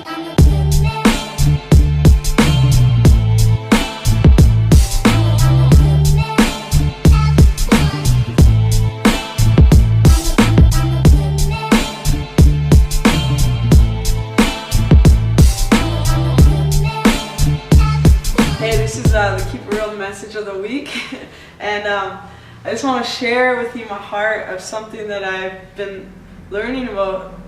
The Keep It Real message of the week, and I just want to share with you my heart of something that I've been learning about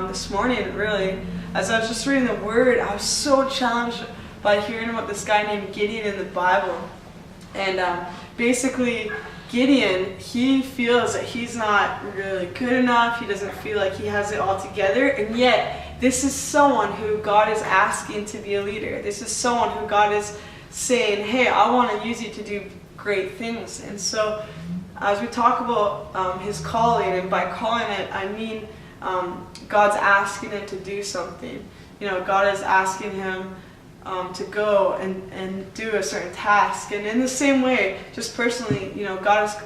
this morning. Really, as I was just reading the Word, I was so challenged by hearing about this guy named Gideon in the Bible. And basically, Gideon, he feels that he's not really good enough. He doesn't feel like he has it all together, and yet this is someone who God is asking to be a leader. This is someone who God is saying, hey, I want to use you to do great things. And so as we talk about his calling, and by calling it, I mean God's asking him to do something. You know, God is asking him to go and do a certain task. And in the same way, just personally, you know, God has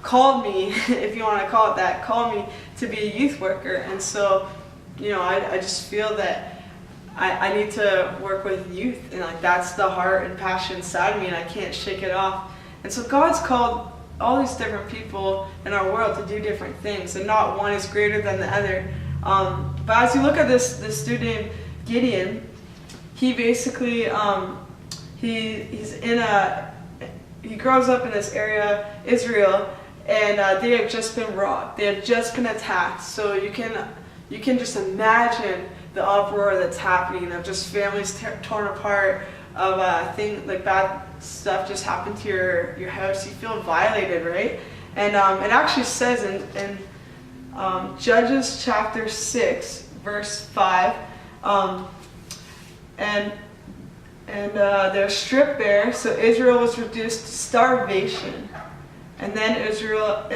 called me, if you want to call it that, called me to be a youth worker. And so, you know, I just feel that I need to work with youth, and like that's the heart and passion inside of me, and I can't shake it off. And so God's called all these different people in our world to do different things, and not one is greater than the other. But as you look at this dude named Gideon, he basically he grows up in this area, Israel, and they have just been robbed. They have just been attacked. So you can just imagine the uproar that's happening, of just families torn apart, of things like bad stuff just happened to your house. You feel violated, right? And it actually says in Judges chapter 6 verse 5, and they're stripped bare, so Israel was reduced to starvation. And then Israel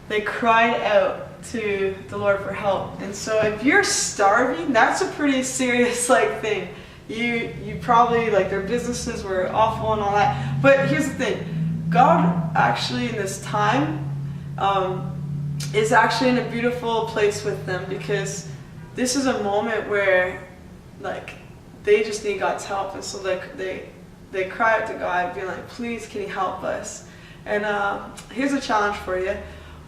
they cried out to the Lord for help. And so if you're starving, that's a pretty serious thing. You probably, their businesses were awful and all that. But here's the thing, God actually in this time is actually in a beautiful place with them, because this is a moment where they just need God's help. And so they cry out to God, being like, please, can you help us? And here's a challenge for you.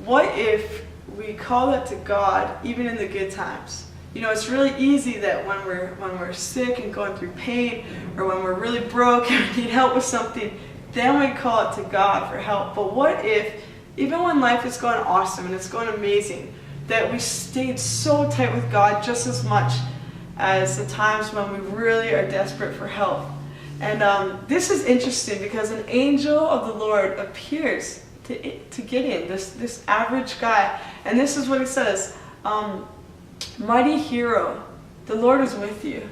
What if we call it to God even in the good times? You know, it's really easy that when we're sick and going through pain, or when we're really broke and we need help with something, then we call it to God for help. But what if, even when life is going awesome and it's going amazing, that we stayed so tight with God just as much as the times when we really are desperate for help? And this is interesting, because an angel of the Lord appears to Gideon, this average guy, and this is what he says: mighty hero, the Lord is with you.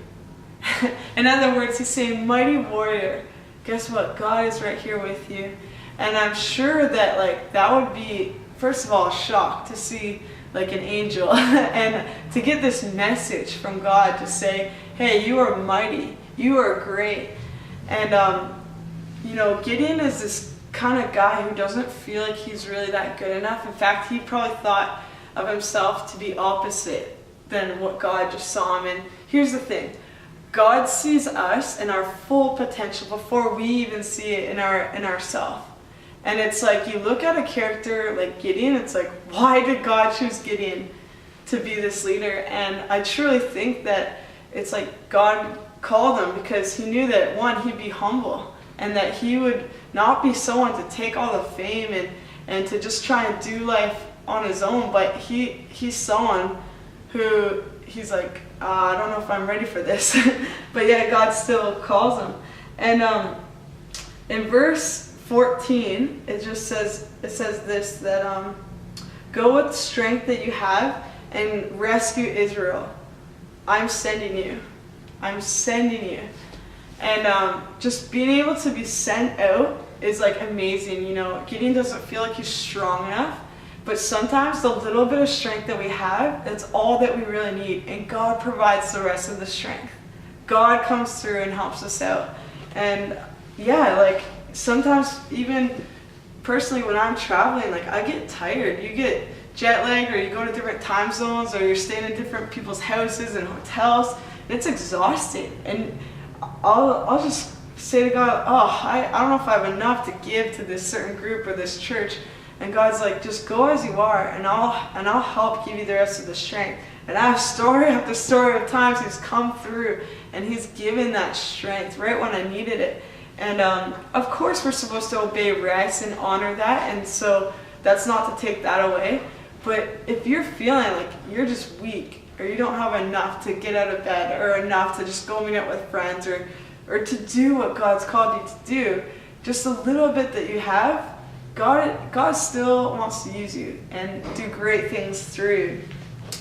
In other words, he's saying, mighty warrior, guess what? God is right here with you. And I'm sure that that would be, first of all, a shock to see an angel and to get this message from God to say, hey, you are mighty, you are great. And you know, Gideon is this kind of guy who doesn't feel like he's really that good enough. In fact, he probably thought of himself to be opposite than what God just saw him. And here's the thing, God sees us in our full potential before we even see it in ourselves. And it's like, you look at a character like Gideon, it's like, why did God choose Gideon to be this leader? And I truly think that it's like God called him because he knew that, one, he'd be humble, and that he would not be someone to take all the fame and to just try and do life on his own, but he's someone who he's like, I don't know if I'm ready for this. But yet God still calls him. And in verse 14, it says this, that go with the strength that you have and rescue Israel. I'm sending you. I'm sending you. And just being able to be sent out is amazing. You know, Gideon doesn't feel like he's strong enough, but sometimes the little bit of strength that we have, that's all that we really need. And God provides the rest of the strength. God comes through and helps us out. And yeah, sometimes even personally when I'm traveling, I get tired. You get jet lagged, or you go to different time zones, or you're staying in different people's houses and hotels, And it's exhausting. And I'll just say to God, I don't know if I have enough to give to this certain group or this church. And God's like, just go as you are, and I'll help give you the rest of the strength. And I have story after story of times He's come through and He's given that strength right when I needed it. And of course we're supposed to obey rest and honor that, and so that's not to take that away. But if you're feeling like you're just weak, or you don't have enough to get out of bed, or enough to just go meet up with friends, or to do what God's called you to do, just a little bit that you have, God still wants to use you and do great things through you.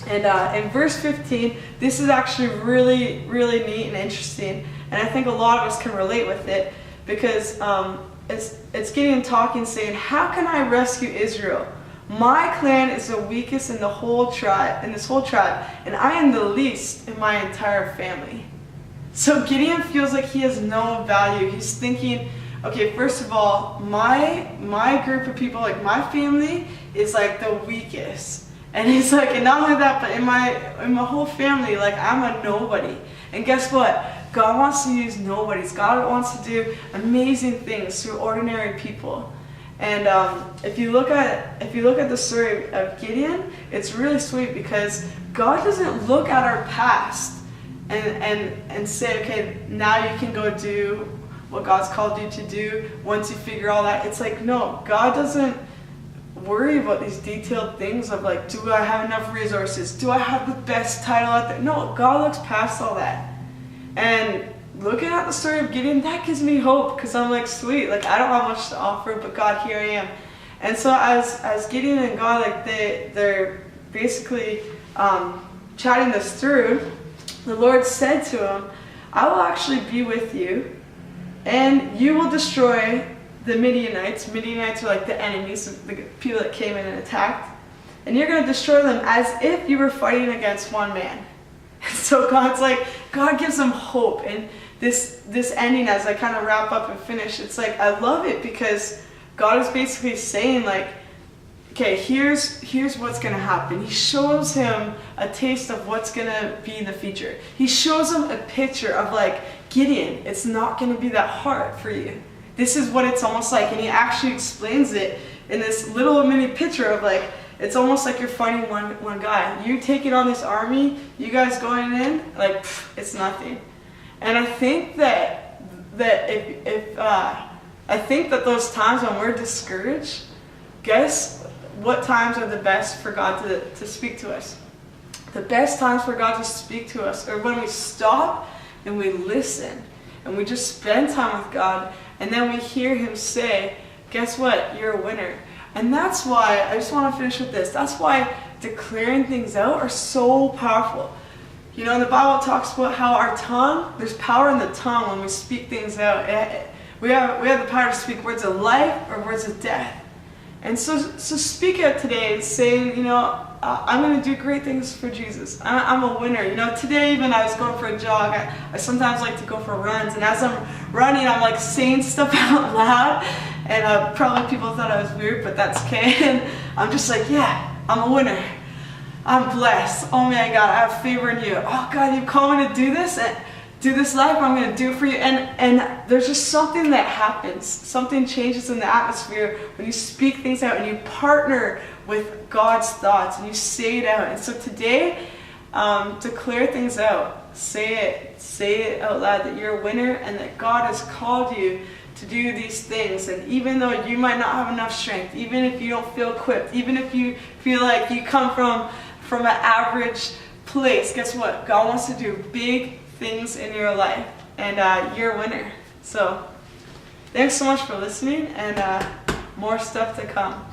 And in verse 15, this is actually really, really neat and interesting. And I think a lot of us can relate with it, because it's Gideon talking, saying, "How can I rescue Israel? My clan is the weakest in this whole tribe, and I am the least in my entire family." So Gideon feels like he has no value. He's thinking, okay, first of all, my group of people, like my family, is like the weakest. And he's like, and not only that, but in my whole family, like I'm a nobody. And guess what? God wants to use nobodies. God wants to do amazing things through ordinary people. And if you look at the story of Gideon, it's really sweet, because God doesn't look at our past and say, okay, now you can go do what God's called you to do once you figure all that. It's like, no, God doesn't worry about these detailed things of like, do I have enough resources? Do I have the best title out there? No, God looks past all that. And looking at the story of Gideon, that gives me hope, because I'm like, sweet, like I don't have much to offer, but God, here I am. And so as Gideon and God, like they're basically chatting this through, the Lord said to him, "I will actually be with you, and you will destroy the Midianites." Midianites are like the enemies, the people that came in and attacked. "And you're going to destroy them as if you were fighting against one man." So God gives them hope. And this ending, as I kind of wrap up and finish, it's like, I love it, because God is basically saying like, okay, here's what's going to happen. He shows him a taste of what's going to be in the future. He shows him a picture of like, Gideon, it's not going to be that hard for you. This is what it's almost like. And he actually explains it in this little mini picture of like, it's almost like you're fighting one guy. You taking on this army, you guys going in, like, it's nothing. And I think that I think that those times when we're discouraged, guess what times are the best for God to speak to us? The best times for God to speak to us are when we stop and we listen and we just spend time with God, and then we hear Him say, guess what? You're a winner. And that's why, I just want to finish with this, that's why declaring things out are so powerful. You know, the Bible talks about how our tongue, there's power in the tongue when we speak things out. We have the power to speak words of life or words of death. And so speak out today, saying, you know, I'm going to do great things for Jesus. I'm a winner. You know, today even I was going for a jog. I sometimes like to go for runs. And as I'm running, I'm like saying stuff out loud. And probably people thought I was weird, but that's okay. And I'm just like, yeah, I'm a winner. I'm blessed. Oh my God, I have favor in you. Oh God, you've called me to do this and do this life. I'm going to do it for you. And there's just something that happens. Something changes in the atmosphere when you speak things out and you partner with God's thoughts and you say it out. And so today, declare things out. Say it out loud that you're a winner and that God has called you to do these things. And even though you might not have enough strength, even if you don't feel equipped, even if you feel like you come from an average place, guess what? God wants to do big things in your life, and you're a winner. So thanks so much for listening, and more stuff to come.